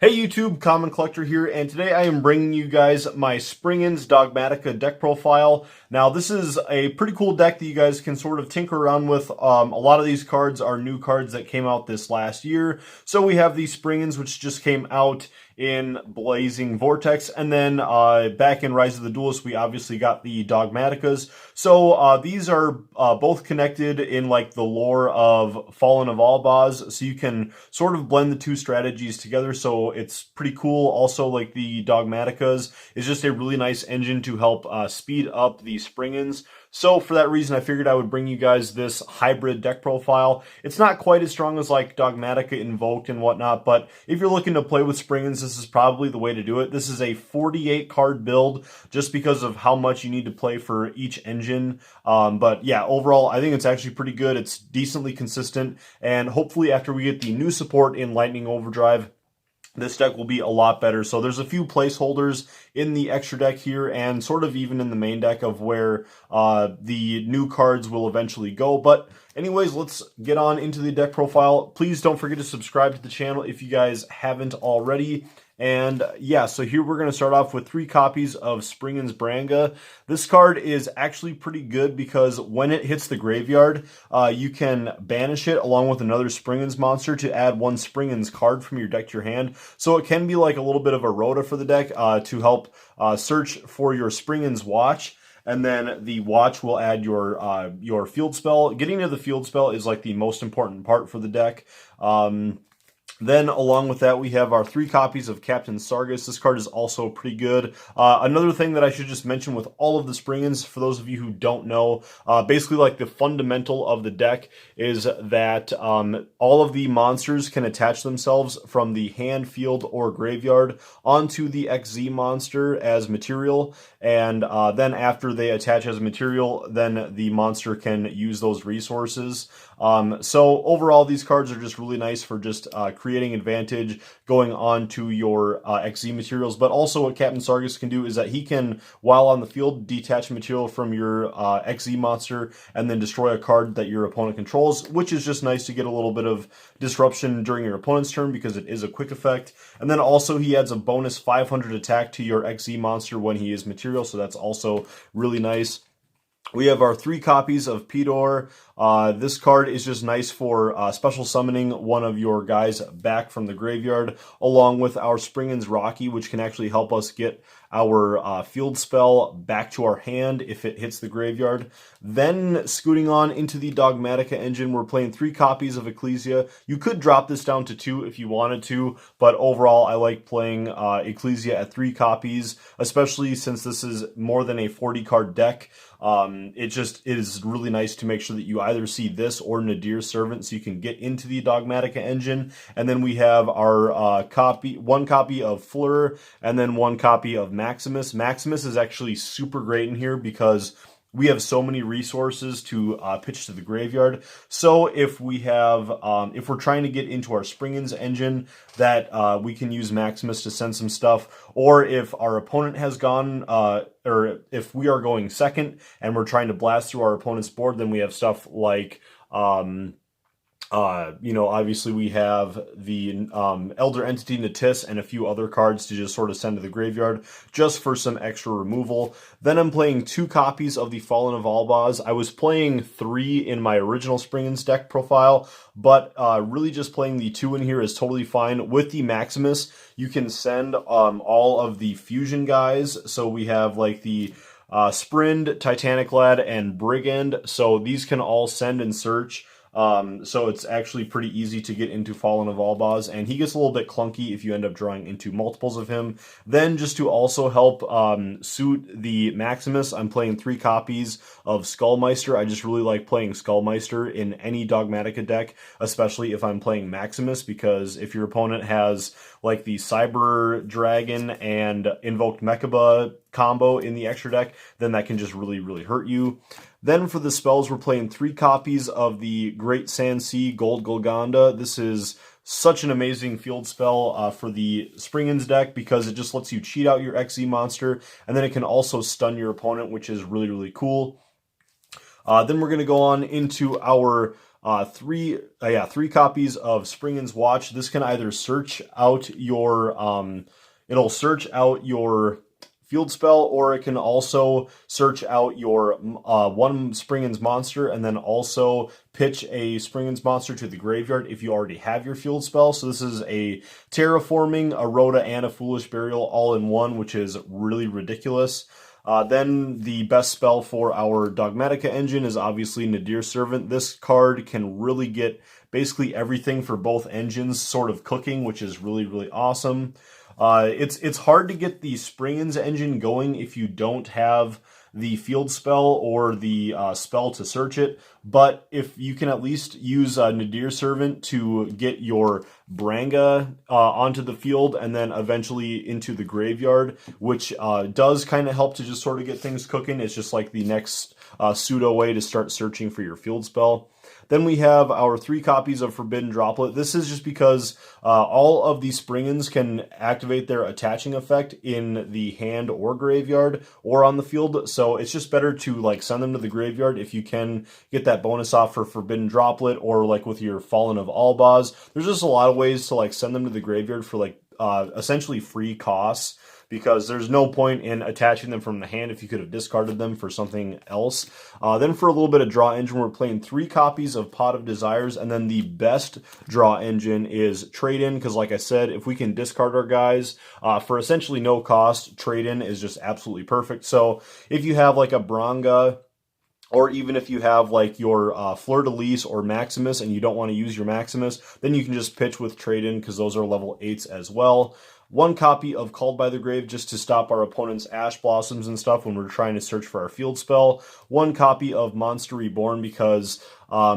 Hey YouTube, Common Collector here, and today I am bringing you guys my Springans Dogmatika deck profile. Now this is a pretty cool deck that you guys can sort of tinker around with. A lot of these cards are new cards that came out this last year. So we have the Springans, which just came out in Blazing Vortex, and then back in Rise of the Duelist we obviously got the Dogmatikas. So these are both connected in like the lore of Fallen of Albaz, so you can sort of blend the two strategies together, so it's pretty cool. Also, like the Dogmatikas is just a really nice engine to help speed up the Springans. So for that reason, I figured I would bring you guys this hybrid deck profile. It's not quite as strong as like Dogmatika Invoked and whatnot, but if you're looking to play with Springans, this is probably the way to do it. This is a 48 card build just because of how much you need to play for each engine. But yeah, overall, I think it's actually pretty good. It's decently consistent, and hopefully after we get the new support in Lightning Overdrive, this deck will be a lot better. So there's a few placeholders in the extra deck here and sort of even in the main deck of where the new cards will eventually go. But anyways, let's get on into the deck profile. Please don't forget to subscribe to the channel if you guys haven't already. And yeah, so here we're going to start off with 3 copies of Springans Branga. This card is actually pretty good because when it hits the graveyard, you can banish it along with another Springans monster to add 1 Springans card from your deck to your hand. So it can be like a little bit of a rota for the deck to help search for your Springans Watch. And then the watch will add your field spell. Getting to the field spell is like the most important part for the deck. Then, along with that, we have our 3 copies of Captain Sargus. This card is also pretty good. Another thing that I should just mention with all of the Springans, for those of you who don't know, basically like the fundamental of the deck is that all of the monsters can attach themselves from the hand, field, or graveyard onto the XZ monster as material. And then after they attach as material, then the monster can use those resources. So overall, these cards are just really nice for just creating advantage going on to your XZ materials. But also what Captain Sargus can do is that he can, while on the field, detach material from your XZ monster and then destroy a card that your opponent controls, which is just nice to get a little bit of disruption during your opponent's turn because it is a quick effect. And then also he adds a bonus 500 attack to your XZ monster when he is material, so that's also really nice. We have our 3 copies of Pedor. This card is just nice for special summoning one of your guys back from the graveyard, along with our Springans Rocky, which can actually help us get our field spell back to our hand if it hits the graveyard. Then, scooting on into the Dogmatika engine, we're playing 3 copies of Ecclesia. You could drop this down to 2 if you wanted to, but overall, I like playing Ecclesia at 3 copies, especially since this is more than a 40-card deck. It is really nice to make sure that you either see this or Nadir's Servant so you can get into the Dogmatika engine. And then we have our 1 copy of Fleur and then 1 copy of Maximus. Maximus is actually super great in here because we have so many resources to pitch to the graveyard. So if we have, if we're trying to get into our Springans engine, that we can use Maximus to send some stuff. Or if our opponent has gone, or if we are going second and we're trying to blast through our opponent's board, then we have stuff like, obviously we have the Elder Entity Natis and a few other cards to just sort of send to the graveyard just for some extra removal. Then I'm playing 2 copies of the Fallen of Albaz. I was playing 3 in my original Springans deck profile, but really just playing the 2 in here is totally fine. With the Maximus, you can send all of the fusion guys. So we have like the Sprind, Titanic Lad, and Brigand. So these can all send and search. So it's actually pretty easy to get into Fallen of Albaz, and he gets a little bit clunky if you end up drawing into multiples of him. Then just to also help suit the Maximus, I'm playing 3 copies of Skullmeister. I just really like playing Skullmeister in any Dogmatika deck, especially if I'm playing Maximus, because if your opponent has like the Cyber Dragon and Invoked Mechaba combo in the extra deck, then that can just really, really hurt you. Then for the spells, we're playing 3 copies of the Great Sand Sea Gold Golgonda. This is such an amazing field spell for the Springans deck because it just lets you cheat out your XZ monster, and then it can also stun your opponent, which is really, really cool. Then we're going to go on into our three copies of Springans Watch. This can either search out your it'll search out your field spell, or it can also search out your one Springans monster and then also pitch a Springans monster to the graveyard if you already have your field spell. So this is a Terraforming, a Rhoda, and a Foolish Burial all in one, which is really ridiculous. Then the best spell for our Dogmatika engine is obviously Nadir Servant. This card can really get basically everything for both engines sort of cooking, which is really, really awesome. It's hard to get the Springans engine going if you don't have the field spell or the spell to search it, but if you can at least use Nadir Servant to get your Branga onto the field and then eventually into the graveyard, which does kind of help to just sort of get things cooking. It's just like the next pseudo way to start searching for your field spell. Then we have our 3 copies of Forbidden Droplet. This is just because all of these Springans can activate their attaching effect in the hand or graveyard or on the field. So it's just better to like send them to the graveyard if you can get that bonus off for Forbidden Droplet, or like with your Fallen of Albaz. There's just a lot of ways to like send them to the graveyard for like essentially free costs, because there's no point in attaching them from the hand if you could have discarded them for something else. Then for a little bit of draw engine, we're playing 3 copies of Pot of Desires, and then the best draw engine is Trade-In, because like I said, if we can discard our guys for essentially no cost, Trade-In is just absolutely perfect. So if you have like a Branga, or even if you have like your Fleur-de-Lis or Maximus and you don't want to use your Maximus, then you can just pitch with Trade-In, because those are level 8s as well. 1 copy of Called by the Grave, just to stop our opponent's Ash Blossoms and stuff when we're trying to search for our field spell. 1 copy of Monster Reborn, because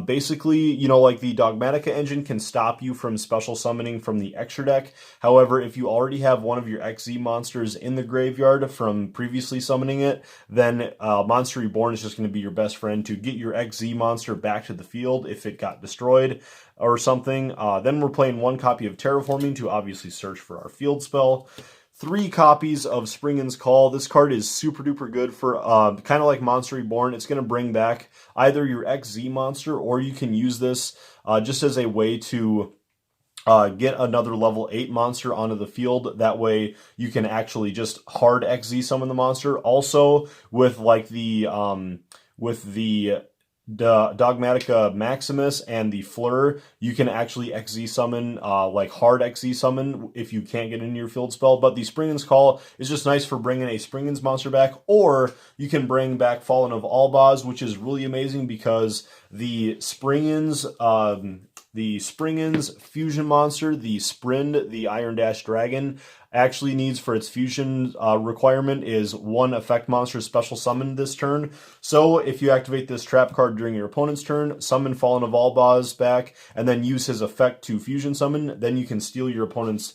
basically, you know, like the Dogmatika engine can stop you from special summoning from the extra deck. However, if you already have one of your XZ monsters in the graveyard from previously summoning it, then Monster Reborn is just going to be your best friend to get your XZ monster back to the field if it got destroyed or something. Then we're playing 1 copy of Terraforming to obviously search for our field spell. 3 copies of Springans Call. This card is super duper good for kind of like Monster Reborn. It's going to bring back either your XZ monster, or you can use this just as a way to get another level 8 monster onto the field. That way you can actually just hard XZ summon the monster. Also with like the Dogmatika Maximus and the Fleur, you can actually XZ summon, like hard XZ summon if you can't get into your field spell. But the Springans Call is just nice for bringing a Springans monster back, or you can bring back Fallen of Albaz, which is really amazing because the Springans fusion monster, the Sprind, the Iron Dash Dragon, actually needs for its fusion requirement is 1 effect monster special summoned this turn. So if you activate this trap card during your opponent's turn, summon Fallen of Albaz back, and then use his effect to fusion summon, then you can steal your opponent's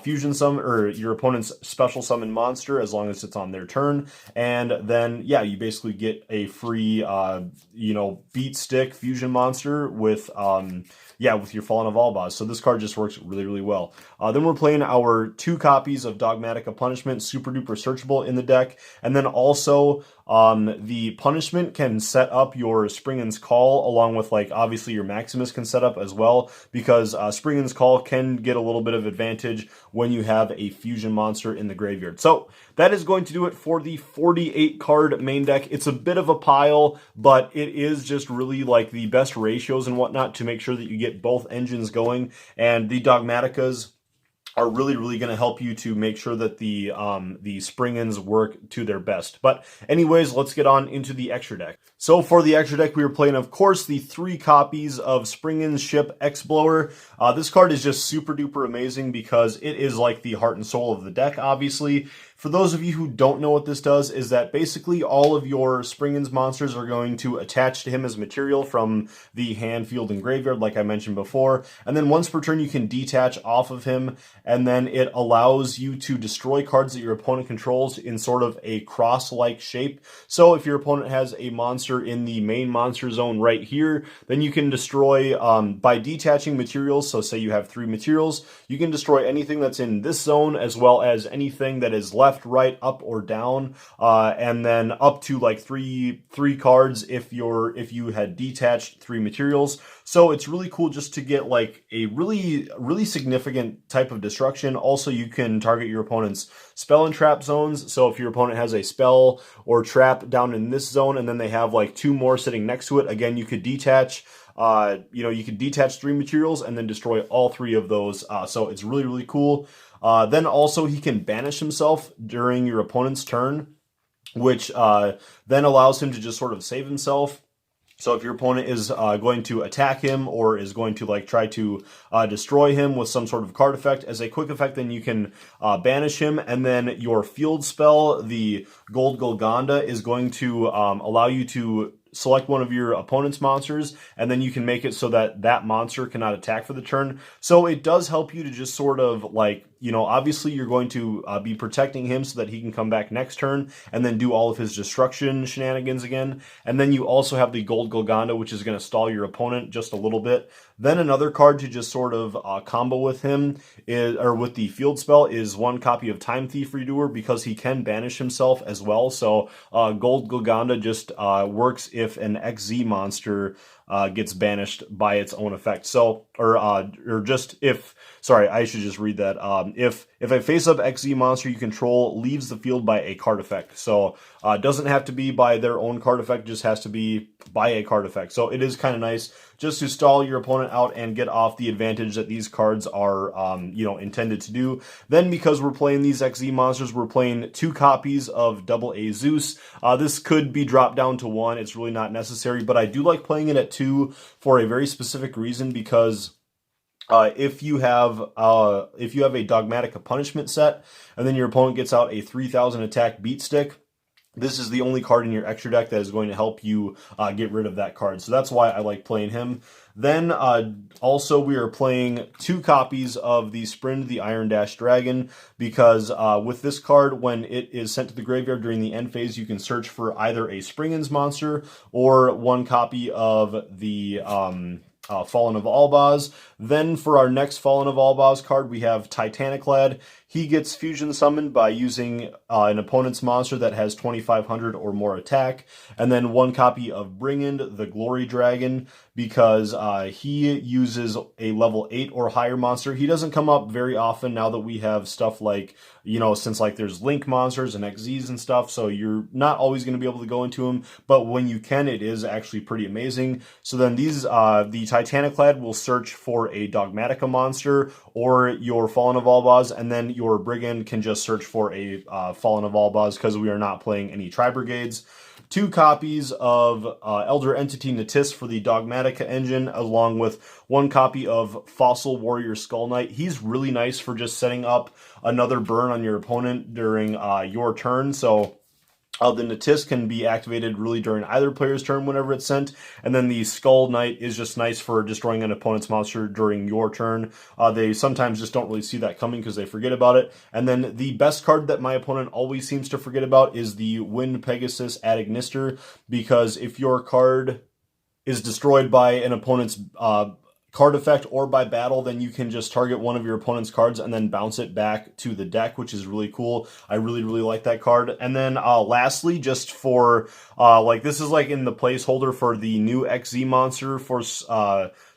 fusion summon, or your opponent's special summon monster, as long as it's on their turn. And then, yeah, you basically get a free, beat stick fusion monster with, with your Fallen of Albaz. So this card just works really, really well. Then we're playing our 2 copies of Dogmatika Punishment, super duper searchable in the deck. And then also, the Punishment can set up your Springans Call, along with, like, obviously your Maximus can set up as well, because Springans Call can get a little bit of advantage when you have a fusion monster in the graveyard. So that is going to do it for the 48 card main deck. It's a bit of a pile, but it is just really like the best ratios and whatnot to make sure that you get both engines going. And the Dogmatikas are really, really going to help you to make sure that the Springans work to their best. But anyways, let's get on into the extra deck. So for the extra deck, we were playing, of course, the 3 copies of Springans Ship X-Blower. This card is just super duper amazing because it is like the heart and soul of the deck, obviously. For those of you who don't know what this does, is that basically all of your Springans monsters are going to attach to him as material from the hand, field, and graveyard, like I mentioned before. And then once per turn, you can detach off of him, and then it allows you to destroy cards that your opponent controls in sort of a cross-like shape. So if your opponent has a monster in the main monster zone right here, then you can destroy, by detaching materials, so say you have 3 materials, you can destroy anything that's in this zone, as well as anything that is left left, right, up, or down, and then up to like three cards if you had detached 3 materials. So it's really cool just to get like a really significant type of destruction. Also, you can target your opponent's spell and trap zones. So if your opponent has a spell or trap down in this zone, and then they have like 2 more sitting next to it, again, you could detach. You could detach 3 materials and then destroy all 3 of those. So it's really cool. Then also he can banish himself during your opponent's turn, which then allows him to just sort of save himself. So if your opponent is going to attack him or is going to like try to destroy him with some sort of card effect, as a quick effect, then you can banish him, and then your field spell, the Gold Golgonda, is going to allow you to select one of your opponent's monsters, and then you can make it so that that monster cannot attack for the turn. So it does help you to just sort of like, obviously you're going to be protecting him so that he can come back next turn and then do all of his destruction shenanigans again. And then you also have the Gold Golgonda, which is going to stall your opponent just a little bit. Then another card to just sort of combo with him or with the field spell is 1 copy of Time Thief Redoer, because he can banish himself as well. So Gold Golgonda just works if an XZ monster gets banished by its own effect. So, or just if, sorry, I should just read that. If a face-up XZ monster you control leaves the field by a card effect. So it doesn't have to be by their own card effect, just has to be by a card effect. So it is kind of nice just to stall your opponent out and get off the advantage that these cards are, intended to do. Then, because we're playing these XZ monsters, we're playing 2 copies of Double A Zeus. This could be dropped down to 1. It's really not necessary, but I do like playing it at 2 for a very specific reason, because if you have a Dogmatika punishment set, and then your opponent gets out a 3000 attack beat stick, this is the only card in your extra deck that is going to help you get rid of that card. So that's why I like playing him. Then also we are playing 2 copies of the Sprint the Iron Dash Dragon, because with this card, when it is sent to the graveyard during the end phase, you can search for either a Springans monster or 1 copy of the Fallen of Albaz. Then for our next Fallen of Albaz card, we have Titaniclad. He gets fusion summoned by using an opponent's monster that has 2500 or more attack, and then 1 copy of Springans the Glory Dragon, because he uses a level 8 or higher monster. He doesn't come up very often now that we have stuff like, since like there's Link monsters and XZs and stuff, so you're not always going to be able to go into him, but when you can, it is actually pretty amazing. So then these, the Titaniclad will search for a Dogmatika monster or your Fallen of Albaz, and then your Brigand can just search for a Fallen of Albaz, because we are not playing any Tri-Brigades. 2 copies of Elder Entity Natis for the Dogmatika engine, along with 1 copy of Fossil Warrior Skull Knight. He's really nice for just setting up another burn on your opponent during your turn. So the Natis can be activated really during either player's turn whenever it's sent, and then the Skull Knight is just nice for destroying an opponent's monster during your turn. They sometimes just don't really see that coming because they forget about it. And then the best card that my opponent always seems to forget about is the Wind Pegasus Ad Ignister, because if your card is destroyed by an opponent's card effect or by battle, then you can just target one of your opponent's cards and then bounce it back to the deck, which is really cool. I really like that card. And then lastly, just for this is like in the placeholder for the new XZ monster for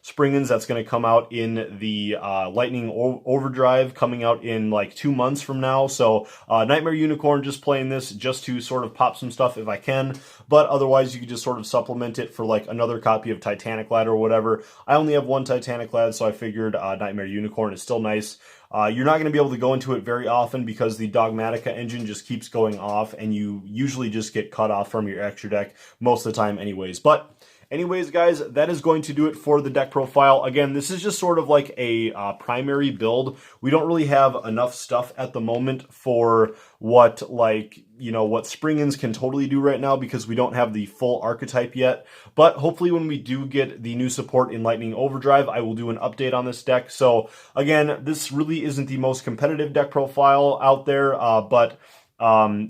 Springans that's going to come out in the Lightning Overdrive, coming out in like 2 months from now. So Nightmare Unicorn, just playing this just to sort of pop some stuff if I can, but otherwise you could just sort of supplement it for like another copy of Titaniclad or whatever. I only have 1 Titaniclad, so I figured Nightmare Unicorn is still nice. You're not going to be able to go into it very often because the Dogmatika engine just keeps going off, and you usually just get cut off from your extra deck most of the time anyways. But anyways, guys, that is going to do it for the deck profile. Again, this is just sort of like a primary build. We don't really have enough stuff at the moment for what Springans can totally do right now, because we don't have the full archetype yet. But hopefully when we do get the new support in Lightning Overdrive, I will do an update on this deck. So again, this really isn't the most competitive deck profile out there, but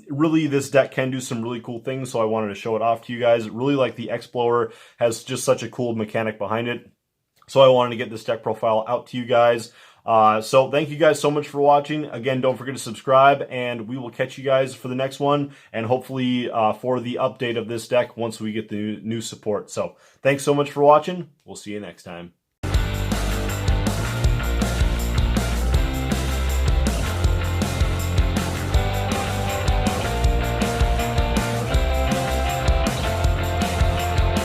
really this deck can do some really cool things, so I wanted to show it off to you guys. Really like the X-Blower, has just such a cool mechanic behind it. So I wanted to get this deck profile out to you guys. So thank you guys so much for watching. Again, don't forget to subscribe, and we will catch you guys for the next one, and hopefully for the update of this deck once we get the new support. So thanks so much for watching. We'll see you next time.